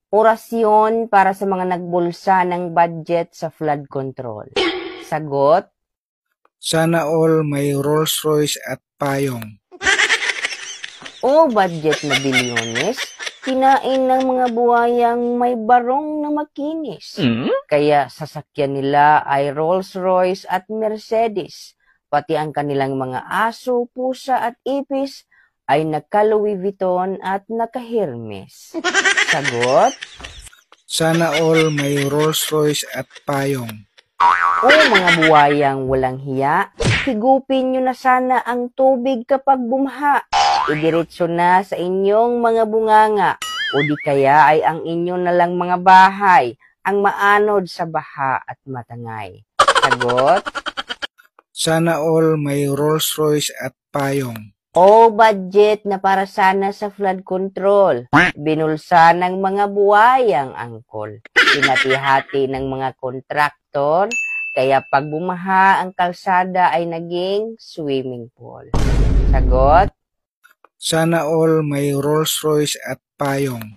Orasyon para sa mga nagbulsa ng budget sa flood control. Sagot? Sana all may Rolls Royce at payong. O budget na bilyones, kinain ng mga buhayang may barong na makinis. Kaya sasakyan nila ay Rolls Royce at Mercedes. Pati ang kanilang mga aso, pusa at ipis ay naka-Louis Vuitton at naka-Hermes. Sagot? Sana all may Rolls Royce at payong. O mga buhayang walang hiya, higupin nyo na sana ang tubig kapag bumaha. Idiretso na sa inyong mga bunganga o di kaya ay ang inyo na lang mga bahay ang maanod sa baha at matangay. Sagot? Sana all may Rolls Royce at payong. O budget na para sana sa flood control. Binulsa ng mga buhayang angkol. Pinati-hati ng mga kontraktor. Kaya pag bumaha ang kalsada ay naging swimming pool. Sagot? Sana all may Rolls Royce at payong.